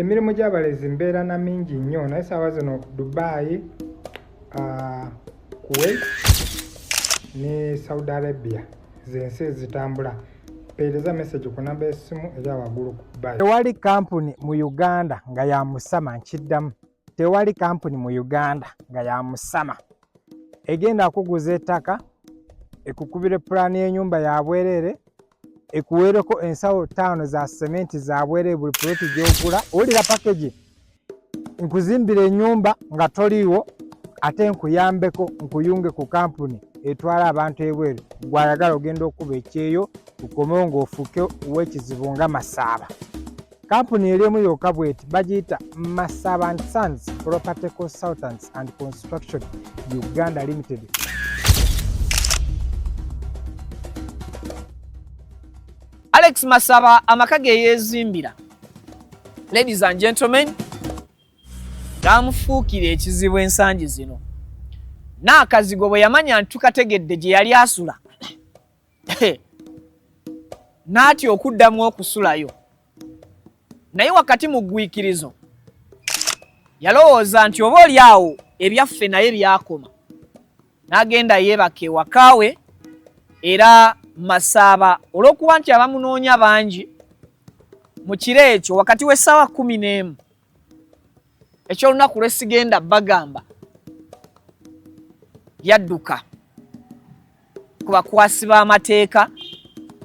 emirimu gy'abalezi mbeera na mingi nnyo naye saawa zino Dubai, Kuwait ne Saudi Arabia z'ensi ezitambula. Peereza message ku namba y'essimu eri waggulu ku Dubai. Tewali kampuni mu Uganda nga ya Musama, nkiddamu. Tewali kampuni mu Uganda nga ya Musama egenda kuguza ettaka, ekukubira pulaani y'ennyumba ya bwereere, ekuweereko ensawo 5 za sementi za bwereere buli puloti gy'ogula. Owulira package, nkuzimbira ennyumba nga toliiwo ate nkuyambeko nkuyunge ku kampuni etwala abantu ebweru. Gwayagala ogenda okuba ekyeyo ukomewo ng'ofuuke ow'ekizibu nga Masaaba. Kampuni erimu yokka bw'eti bagiyita Masaaba and Sons Property Consultants and Construction Uganda Limited. Alex Masaaba amaka ge yeezimbira. Ladies and gentlemen, gamufuukira ekizibu ensangi zino. N'akazigo bwe yamanya ntukategedde gye yali asula. N'atya okuddamu okusulayo. Naye wakati mu ggwiikirizo yalowooza nti oba oli awo ebyaffe naye byakoma. N'agenda yeebaka ewakaawe era Masaaba olw'okuba nti abamunoonya bangi mu kiro ekyo wakati w'essaawa 11 eky'olunaku lwe sigenda bagamba yadduka ku bakwasi b'amateeka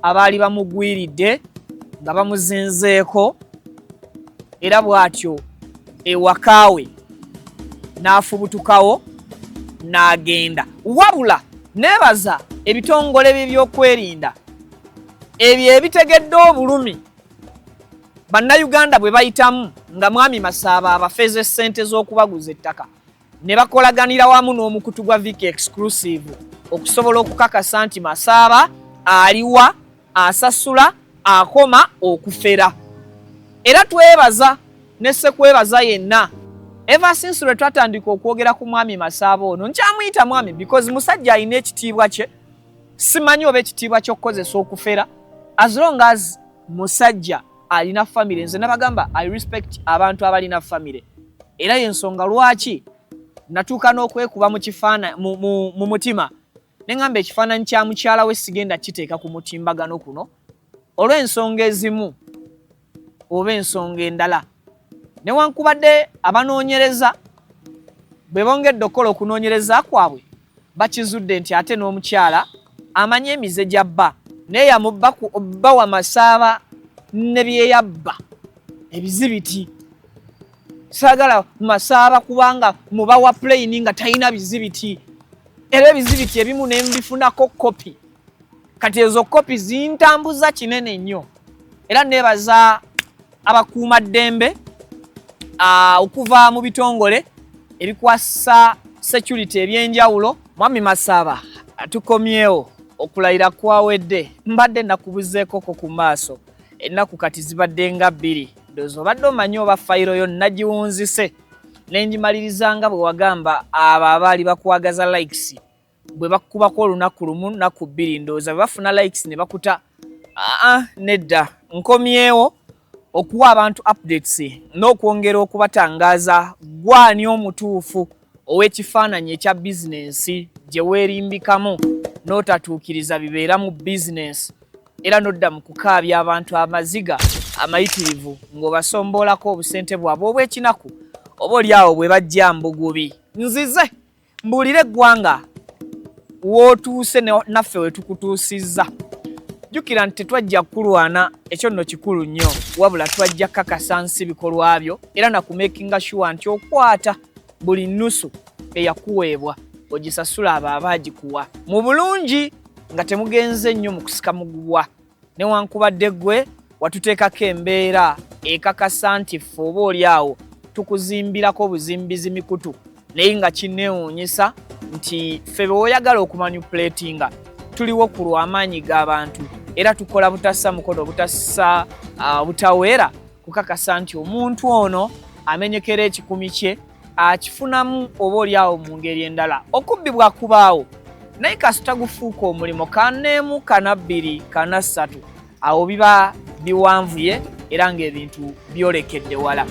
abaali bamugwiridde nga bamuzinzeeko era bw'atyo ewakaawe n'afubutukawo n'agenda. Wabula neebaza ebitongole by'ebyokwerinda ebyo ebitegedde obulumi bannayuganda bwe bayitamu nga mwami Masaaba abafeeze ssente z'okubaguza ettaka ne bakolaganira wamu n'omukutu gwa Viki Exclusive okusobola okukakasa nti Masaaba aliwa, asasula, akoma okufera. Era twebaza ne ssekwebaza yenna ever since lwe twatandika okwogera ku mwami Masaaba ono. Nkyamuyita mwami because musajja alina ekitiibwa kye, simanyi oba ekitiibwa ky'okukozesa okufera, as long as musajja alina family. Nze nabagamba I respect abantu abalina family, era y'ensonga lwaki natuuka n'okwekuba mu kifaana mu mutima ne ngamba ekifaananyi kya mukyala we sigenda kiteeka ku mutimbagano kuno olw'ensonga ezimu oba ensonga endala. Newankubadde abanoonyereza bwe bongedde okukola okunoonyereza kwabwe bakizudde nti ate n'omukyala amanye emize gy'abba naye yamubba ku obba wa Masaaba ne bye yabba ebizibiti. Saagala Masaaba kubanga muba wa plane nga talina bizibiti, era ebizibiti ebimu ne mbifunako kopi. Kati ezo kopi zintambuza kinene nnyo, era neebaza abakuuma ddembe okuva mu bitongole ebikwasa security ebyenjawulo. Mwami Masaaba atukomyewo okulayira kwawedde, mbadde nakubuzeeko ku maaso ennaku kati zibadde nga 2. Ndowooza obadde omanyi oba fayiro yo nagiwunzise ne njimalirizanga bwe wagamba abo abaali bakwagaza likes bwe bakubako olunaku lumu naku 2 ndowooza bwe bafuna likes ne bakuta. Nedda, nkomyewo okuwa abantu updates n'okwongera okubatangaaza gwani omutuufu ow'ekifaananyi ekya bizinensi gye weerimbikamu n'otatuukiriza bibeera mu bizinensi, era n'odda mu kukaabya abantu amaziga amayitirivu ng'obasomboolako obusente bwabwe obw'ekinaku oba oli awo bwe bajja mbugubi. Nzize mbuulire eggwanga w'otuuse naffe we tukutuusizza. Jjukira nti tetwajja kulwana, ekyo nno kikulu nnyo, wabula twajja kakasa nsi bikolwa byo era nakumakinga sure nti okwata buli nnusu eyakuweebwa ogisasula abo abaagikuwa mu bulungi nga temugenze nnyo mu kusika muguwa. Newankubadde ggwe watuteekako embeera ekakasa nti ffe oba oli awo tukuzimbirako buzimbizi mikutu naye nga kinneewuunyisa nti ffe bw'oyagala okumanipulatinga tuliwo ku lw'amaanyi g'abantu era tukola butassa mukono butassa butaweera kukakasa nti omuntu ono amenyekera ekikumi kye akifunamu oba oli awo mu ngeri endala. Okubbibwa kubaawo naye kasita gufuuka omulimo 4, 2, 3 awo biba biwanvuye era ng'ebintu byolekedde wala.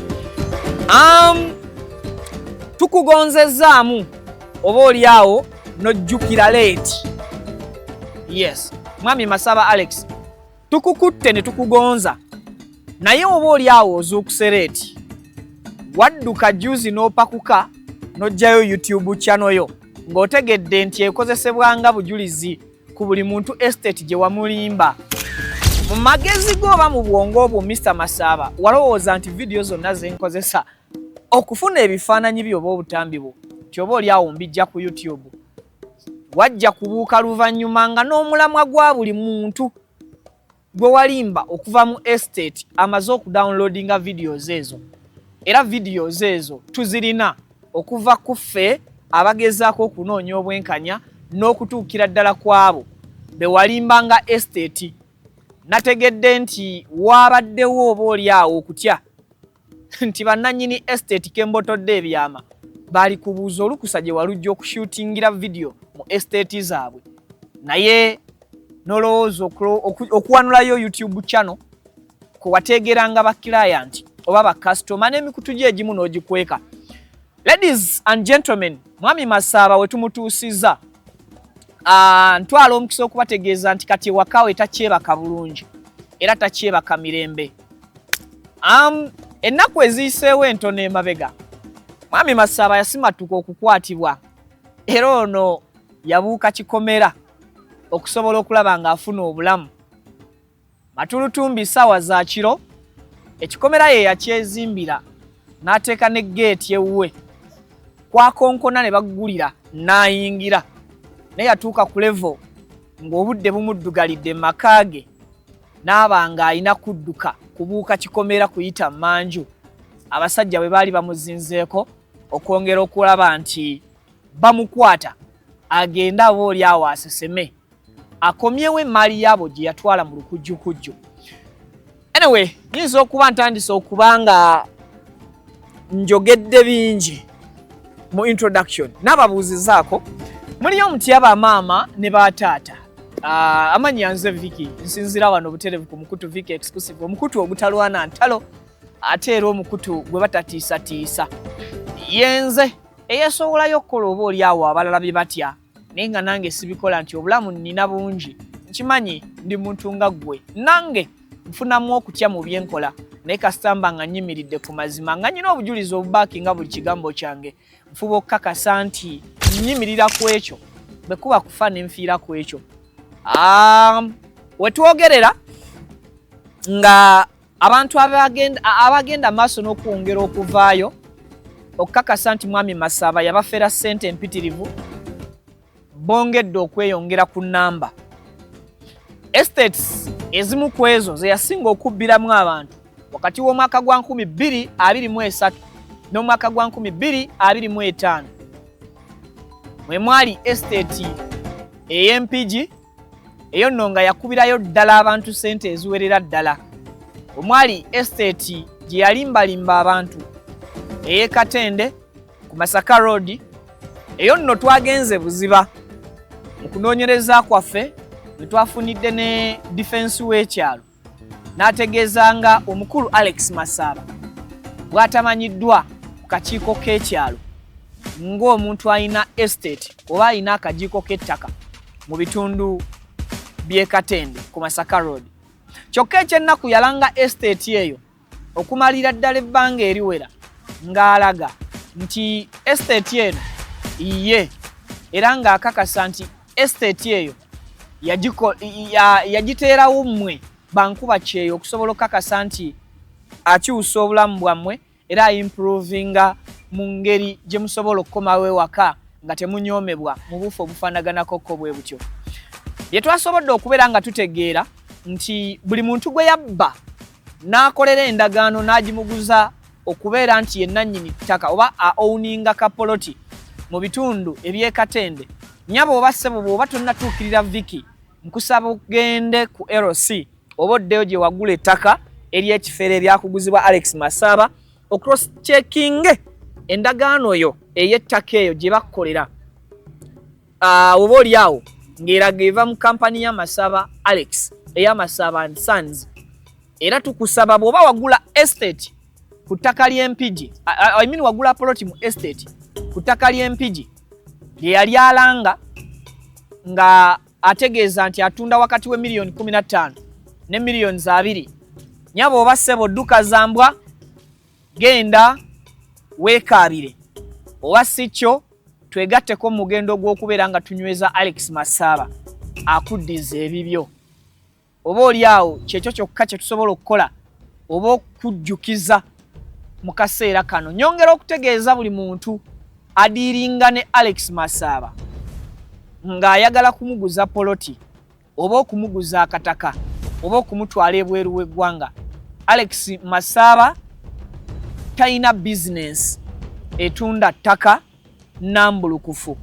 Tukugonzezaamu oba oli awo n'ojjukira leeti. Yes, Mwami Masaba Alex, tukukutte ne tukugonza, naye oba oli awo ozuukuse leeti, wadduka juzi n'opakuka n'ojjayo YouTube channel yo ng'otegedde nti ekozesebwa nga bujulizi ku buli muntu estate gye wamulimba. Mu magezi go oba mu bwongo obwo Mr. Masaba walowooza nti video zonna ze nkozesa okufuna ebifaananyi byo oba obutambi bwo nti oba oli awo mbijja ku YouTube wajja kubuuka luvannyuma nga n'omulamwa gwa buli muntu gwe walimba okuva mu estate amaze okudownloadinga videos ezo. Era videos ezo tuzirina okuva ku ffe abagezaako okunoonya obwenkanya n'okutuukira ddala kwabo be walimbanga estate. Nategedde nti waabaddewo oba oli awo okutya nti bannannyini estate kembotodde ebyama baali kubuuza olukusa gye walujja okushootingira video mu estate zaabwe, naye nolowooza okuwanulayo YouTube channel kwe wateegeranga ba client oba ba customer n'emikutu gye egimu n'ogikweka. Ladies and gentlemen, Mwami Masaba we tumutuusiza ntwala omukisa okubategeeza nti kati ewakawe takyebaka bulungi era takyebaka mirembe. Ennaku eziyiseewo entono emabega Mwami Masaba yasimatuka okukwatibwa era ono yabuuka kikomera okusobola okulaba ng'afuna obulamu. Matulutumbi ssaawa za kiro ekikomera ye yakyezimbira n'ateeka ne geeti ewuwe kwakonkona ne baggulira n'ayingira naye yatuuka ku level ng'obudde bumuddugalidde mu maka ge n'aba ng'alina kudduka kubuuka kikomera kuyita manju. Abasajja bwe baali bamuzinzeeko okwongera okulaba nti bamukwata agenda aba oli awo aseseme akomyewo emmaali yaabo gye yatwala mu lukujjukujju. Anyway, nyinza okuba ntandise okuba nga njogedde bingi mu introduction n'ababuuzizaako. Muliyo Mutyaba maama ne bataata. Amanyi nze Vicky, nsinzira wano buterevu ku Mukutu Vicky exclusive, omukutu ogutalwana ntalo ate era omukutu gwe batatiisatiisa. Yenze eyasobolayo okukola oba oli awo abalala bye batya naye nga nange sibikola nti obulamu nnina bungi. Nkimanyi ndi muntu nga ggwe, nange nfunamu okutya mu byenkola naye kasitamba nga nnyimiridde ku mazima nga nnyina obujulizi obubaaki nga buli kigambo kyange nfuba okukakasa nti nnyimirira ku ekyo bwe kuba kufa ne nfiira ku ekyo. We twogerera nga abantu abagenda maaso n'okwongera okuvaayo okukakasa nti Mwami Masaba yabafera ssente empitirivu bongedde okweyongera ku nnamba. Estates ezimu ku ezo ze yasinga okubbiramu abantu wakati w'omwaka gwa 2023 n'omwaka gwa 2025 mwe mwali estate ey'Empigi eyo nno nga yakubirayo ddala abantu ssente eziwerera ddala. Omwali estate gye yalimbalimba abantu ey'e Katende ku Masaka Road eyo nno twagenze buziba mu kunoonyereza kwaffe ne twafunidde ne defense w'ekyalo n'ategeezanga omukulu Alex Masaba bw'atamanyiddwa ku kakiiko k'ekyalo ng'omuntu alina estate oba alina akajiiko k'ettaka mu bitundu by'e Katende ku Masaka Road. Kyokka ekyennaku yalanga estate eyo okumalira ddala ebbanga eriwera ng'alaga nti estate eno iye era ng'akakasa nti estate eyo yagiteerawo mmwe bankuba kyeyo okusobola okukakasa nti akyusa obulamu bwammwe era improvinga mu ngeri gye musobola okukomawo ewaka nga temunyoomebwa mu bufu obufaanaganako bwe butyo. Bye twasobodde okubeera nga tutegeera nti buli muntu gwe yabba n'akolera endagaano n'agimuguza okubeera nti ye nannyini ttaka oba owuninga kapoloti mu bitundu eby'e Katende. Nnyabo oba ssebo bw'oba tonnatuukirira Vicky nkusaba ogende ku LC oba oddeyo gye wagula ettaka ery'ekifeero eryakuguzibwa Alex Masaba ocross checking endagaano yo ey'ettaka eyo gye bakkolera oba oli awo ng'eraga eva mu kampani ya Masaba Alex eya Masaba and Sons era tukusaba bw'oba wagula estate ku ttaka ly'Empigi, wagula ploti mu estate ku ttaka ly'Empigi lye yali alanga nga ategeeza nti atunda wakati we miliyoni 15 ne miliyoni 2. Nyabo oba ssebo dduka zambwa genda weekaabire, oba si kyo twegatteko mu mugendo gw'okubeera nga tunyweza Alex Masaba akuddiza ebibyo. Oba oliawo kyekyo kyokka kye tusobola okukola oba okujjukiza mu kaseera kano. Nyongera okutegeeza buli muntu adiiringa ne Alex Masaba ng'ayagala kumuguza poloti oba okumuguza akataka oba okumutwala ebweru w'eggwanga. Alex Masaba talina bizinesi etunda ttaka nambulukufu.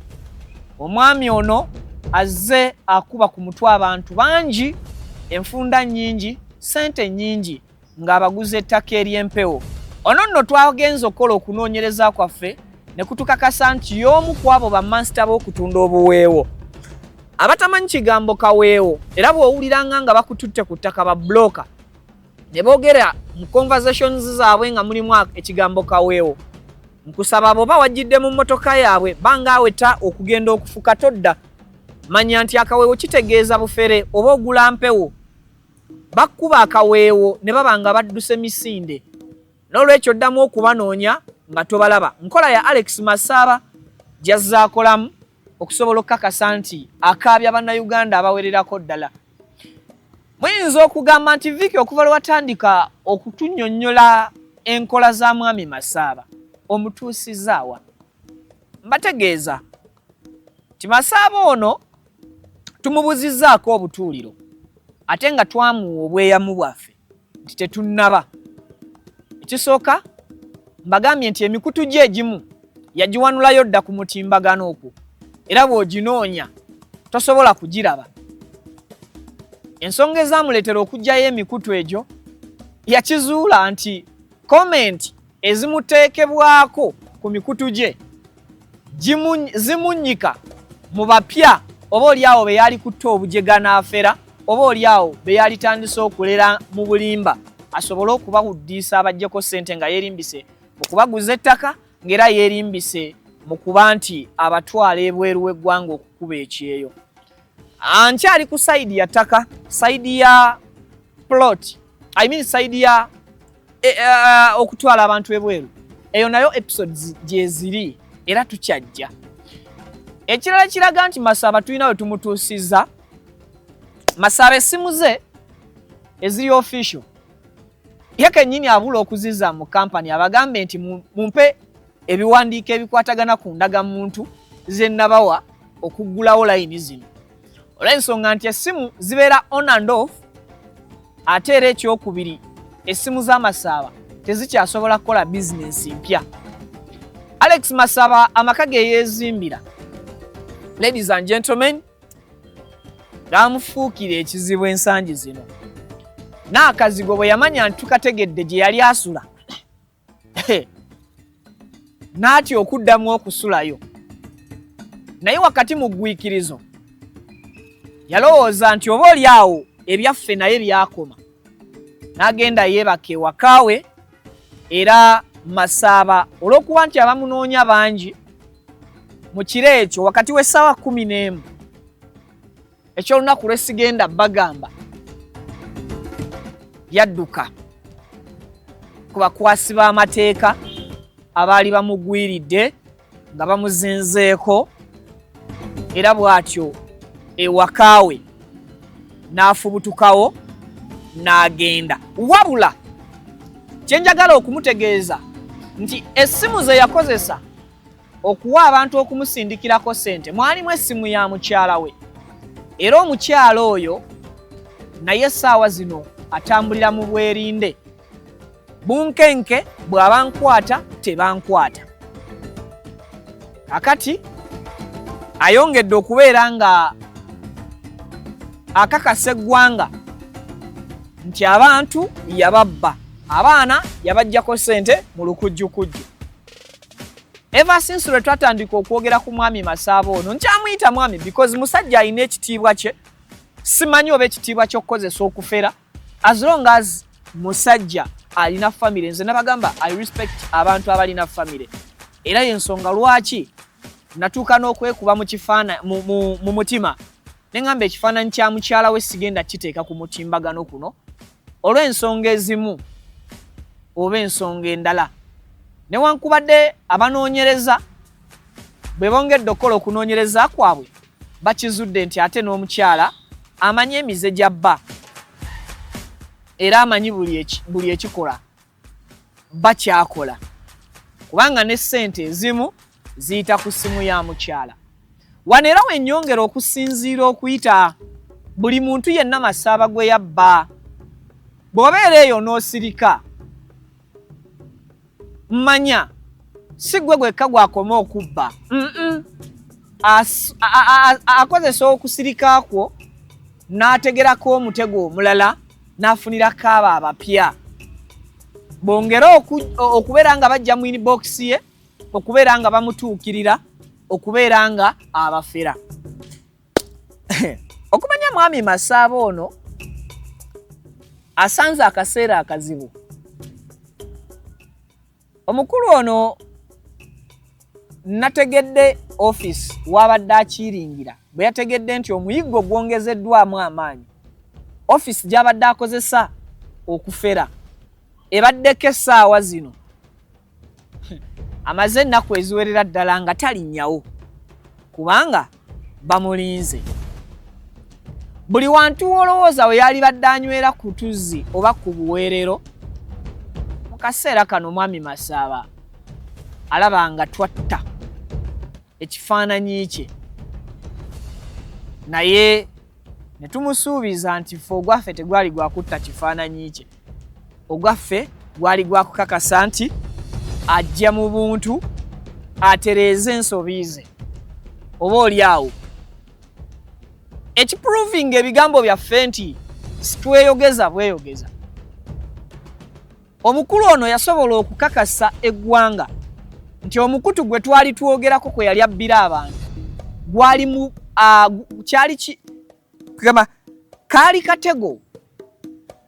Omwami ono azze akuba ku mutwe abantu bangi, enfunda nnyingi, ssente nnyingi ng'abaguza ettaka ery'empewo. Ono nno twagenza okukola okunoonyereza kwaffe ne kutukakasa nti y'omu ku abo bamansita b'okutunda obuweewo. Abatamanyi kigambo kaweewo era bw'owuliranga nga bakututte ku ttaka ba bloka ne boogera mu conversations zaabwe nga mulimu ekigambo kaweewo, nkusaba bw'oba wajjidde mu mmotoka yaabwe banga aweta okugenda okufuka todda. Manya nti akaweewo kitegeeza bufere oba ogula mpewo. Bakkuba akaweewo ne baba nga badduse misinde. N'olwekyo ddamu okubanoonya nga tobalaba. Nkola ya Alex Masaba gy'azze akolamu okusobola okukakasa nti akaabya bannayuganda abawererako ddala. Muyinza okugamba nti Vicky okuva lwe watandika okutunnyonnyola enkola za mwami Masaba omutuusizaawa. Mbategeeza ti Masaba ono tumubuzizzaako obutuuliro ate nga twamuwa obweyamu bwaffe nti tetunnaba. Ekisooka mbagambye nti emikutu gye egimu yagiwanulayo dda ku mutimbagano okwo era bw'oginoonya tosobola kugiraba. Ensonga ezaamuleetera okuggyayo emikutu egyo yakizuula nti komenti ezimuteekebwako ku mikutu gye zimunnyika mu bapya oba oliawo be yali kutta obujega n'afera oba oliawo be yali tandise okulera mu bulimba asobole okubawuddiisa abajjeko ssente nga yeerimbise mu kubaguza ettaka ng'era yeerimbise mu kuba nti abatwala ebweru w'eggwanga okukuba ekyeyo. Nkyali ku sayidi ya ttaka, sayidi ya plot, sayidi ya okutwala abantu ebweru. Eyo nayo episodes gye ziri era tukyajja. Ekirala kiraga nti Masaba tulina we tumutuusizza. Masaba essimu ze eziri official ye kennyini abula okuziza mu kampani abagambe nti mumpe ebiwandiiko ebikwatagana ku ndagamuntu ze nabawa okuggulawo layini zino. Olw'ensonga nti essimu zibeera on and off ate era ekyokubiri essimu za Masaba tezikyasobola kukola bizinensi mpya. Alex Masaba amaka ge yeezimbira, ladies and gentlemen, gaamufuukira ekizibu ensangi zino. N'akazigo bwe yamanya nti tukategedde gye yali asula n'atya okuddamu okusulayo. Naye wakati mu ggwiikirizo yalowooza nti oba oliawo ebyaffe naye byakoma. N'agenda yeebaka ewakaawe era Masaba olw'okuba nti abamunoonya bangi mu kiro ekyo wakati w'essaawa 11 ekyolunaku lwesigenda bagamba yadduka ku bakwasi b'amateeka abaali bamugwiridde nga bamuzinzeeko era bw'atyo ewakaawe n'afubutukawo n'agenda. Wabula kye njagala okumutegeeza nti essimu ze yakozesa okuwa abantu okumusindikirako ssente mwalimu essimu ya mukyala we era omukyala oyo naye essaawa zino atambulira mu bwerinde. Bunkenke bw'aba nkwata tebankwata. Kakati ayongedde okubeera nga akakasa eggwanga nti abantu yababba, abaana yabajjako ssente mu lukujjukujju. Ever since lwe twatandika okwogera ku mwami Masaba ono, nkyamuyita mwami because musajja alina ekitiibwa kye. Simanyi oba ekitiibwa ky'okukozesa okufera as long as musajja alina family. Nze nabagamba I respect abantu abalina family. Era yensonga lwaki natuuka n'okwekuba mu kifaana mu mutima ne ngamba ekifaananyi kya mukyala we sigenda kiteeka ku mutimbagano kuno olw'ensonga ezimu oba ensonga endala. Newankubadde abanoonyereza bwe bongedde okukola okunoonyereza kwabwe bakizudde nti ate n'omukyala amanyi emize gya bba era amanyi buli ekikola bakyakola kubanga ne ssente ezimu ziyita ku ssimu ya mukyala. Wano era wennyongera okusinziira okuyita buli muntu yenna Masaaba gwe yabba. Bw'obeera eyo n'osirika mmanya si gwe gwekka gwakoma okubba. Akozesa okusirika kwo n'ategerako omutego omulala n'afunirako abo abapya. Bongera okubeera nga bajja mu inbox ye, okubeera nga bamutuukirira, okubeera nga abafera. Okumanya mwami Masaaba ono asanze akaseera akazibu. Omukulu ono nategedde office wabadde akiringira bwe yategedde nti omuyiggo gwongezeddwamu amaanyi. Office gy'abadde akozesa okufera ebaddeko essaawa zino amaze ennaku eziwerera ddala nga talinnyawo kubanga bamulinze. Buli wantu olowooza we yali badde anywera ku tuzzi oba ku buweerero mu kaseera kano mwami Masaaba alaba nga twatta ekifaananyi kye, naye ne tumusuubiza nti ffe ogwaffe tegwali gwa kutta kifaananyi kye, ogwaffe gwali gwa kukakasa nti ajja mu buntu atereeze ensobi ze oba oli awo. Ekiproving ebigambo byaffe nti situweyogeza bweyogeza. Omukulu ono yasobola okukakasa eggwanga nti omukutu gwe twali twogerako kwe yali abbira abantu gwali mu kaali katego,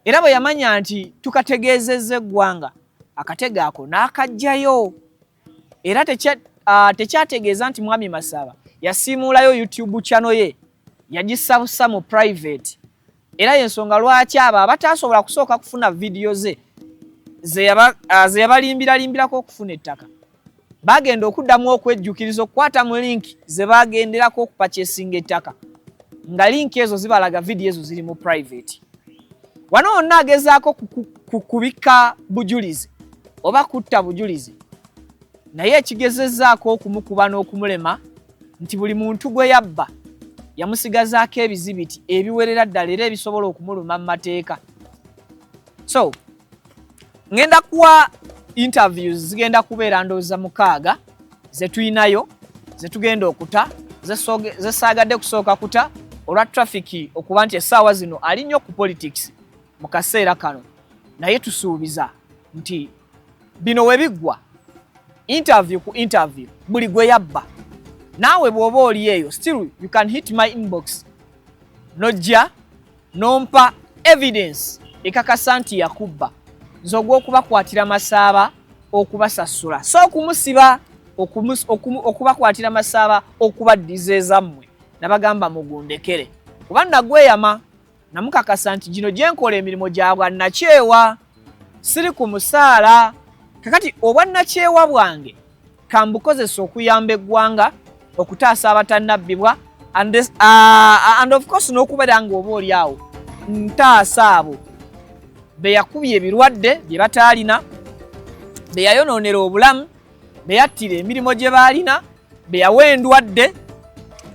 era bwe yamanya nti tukategeezezza eggwanga akatego ako n'akajjayo. Era tekyategeeza nti mwami Masaaba yasiimuulayo YouTube channel ye yagisabusa mu private, era yensonga lwaki abo abatasobola kusooka kufuna video ze yabalimbirako okufuna ettaka bagenda okuddamu okwejjukiriza okukwata mu link ze bagenderako okupakyesinga ettaka, nga link ezo zibalaga video ezo ziri mu private. Wano wonna agezaako kubika bujulizi oba kutta bujulizi, naye ekigezezzaako okumukuba n'okumulema nti buli muntu gwe yabba yamusigazaako ebizibiti ebiwerera ddala era ebisobola okumuluma mu mateeka. So ngenda kuwa interviews zigenda kubeera ndowooza 6 ze tuyinayo ze tugenda okuta zesaagadde kusooka kuta olwa traffic okuba nti essaawa zino ali nnyo ku politics mu kaseera kano, naye tusuubiza nti bino we biggwa interview ku interview buli gwe yabba naawe bw'oba oli eyo still you can hit my inbox nojja nompa evidence ekakasa nti yakubba nze ogw'okubakwatira Masaaba okubasasula, so okumusiba okubakwatira Masaaba okubaddiza ezammwe nabagamba mugundekere kuba nagweyama namukakasa nti gino gye nkola emirimu gya bwannakyewa siri ku musaala. Kakati obwannakyewa bwange kambukozesa okuyamba eggwanga okutaasa abatannabbibwa and of course n'okubeera nga oba oli awo ntaasa abo be yakubye ebirwadde bye bataalina, be yayonoonera obulamu, be yattira emirimu gye baalina, be yawa endwadde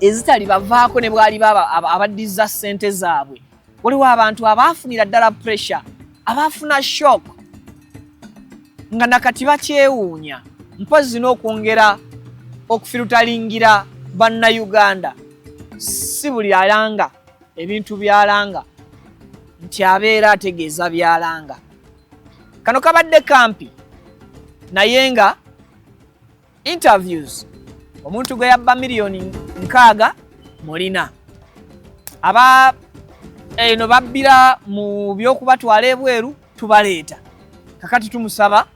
ezitali bavaako ne bwali abaddiza ssente zaabwe. Waliwo abantu abaafunira ddala pressure, abaafuna shock nga nakati bakyewuunya mpozi n'okwongera okufirutalingira bannayuganda. Si buli alanga ebintu byalanga nti abeera ategeeza byalanga. Kano kabadde kampi naye nga interviews omuntu gwe yabba miliyoni 6 mulina aba eno babbira mu byokubatwala ebweru tubaleeta kakati tumusaba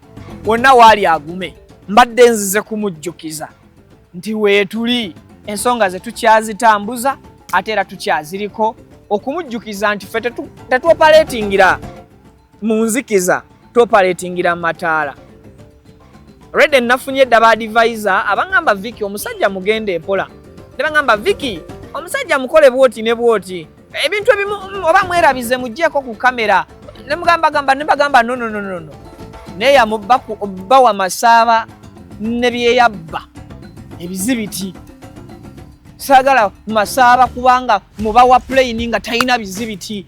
wonna waali agume mbadde nzize kumujjukiza nti weetuli ensonga ze tukyazitambuza ate era tukyaziriko okumujjukiza nti ffe tetuopaletingira mu nzikiza tuopaletingira mu mataala. Redde nafunye edda advisor abangamba Vicky omusajja mugende empola ne bangamba Vicky omusajja mukole bwoti ne bwoti ebintu ebimu oba mwerabize muggyeko ku kamera ne bagamba no neya mubba wa Masaaba ne byeyabba ebizibiti sagala Masaaba kubanga muba wa plane nga talina bizibiti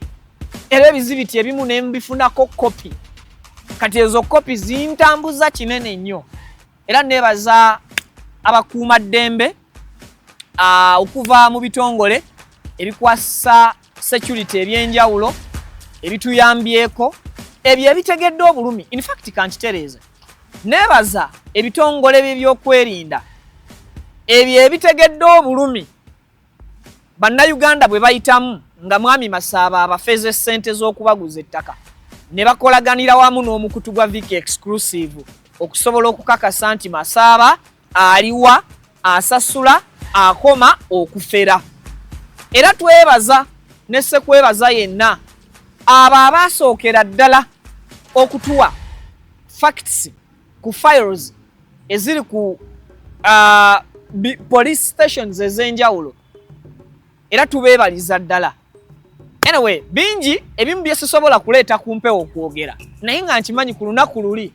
era ebizibiti ebimu ne mbifunako kopi kati ezo kopi zintambuza kinene nnyo era nebaza abakuuma ddembe okuva mu bitongole ebikwasa security ebyenjawulo ebituyambyeko ebyo ebitegedde obulumi. In fact kantitereeze nebaza ebitongole by'ebyokwerinda ebyo ebitegedde obulumi bannayuganda bwe bayitamu nga mwami Masaaba abafeze ssente z'okubaguza ettaka ne bakolaganira wamu n'omukutu gwa Vicky Exclusive okusobola okukakasa nti Masaaba aliwa asasula akoma okufera. Era twebaza ne sekwebaza yenna abo abasookera ddala okutuwa facts ku files eziri ku police stations ez'enjawulo era tubeebaliza ddala. Anyway, bingi ebimu bye sisobola kuleeta ku mpewo okwogera naye nga nkimanyi ku lunaku luli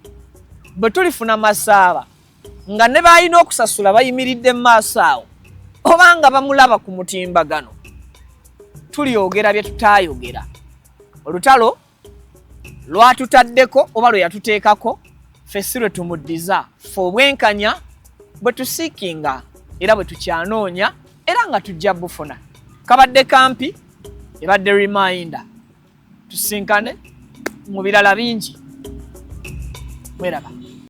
bwe tulifuna Masaaba nga ne balina okusasula bayimiridde mu maaso awo oba nga bamulaba ku mutimbagano tuliyogera bye tutaayogera. Olutalo lwatutaddeko oba lwe yatuteekako ffe si lwe tumuddiza ffe obwenkanya bwe tusiikinga era bwe tukyanoonya era nga tujja bufuna. Kabadde kampi ebadde reminder tusinkane mu birala bingi. Mweraba.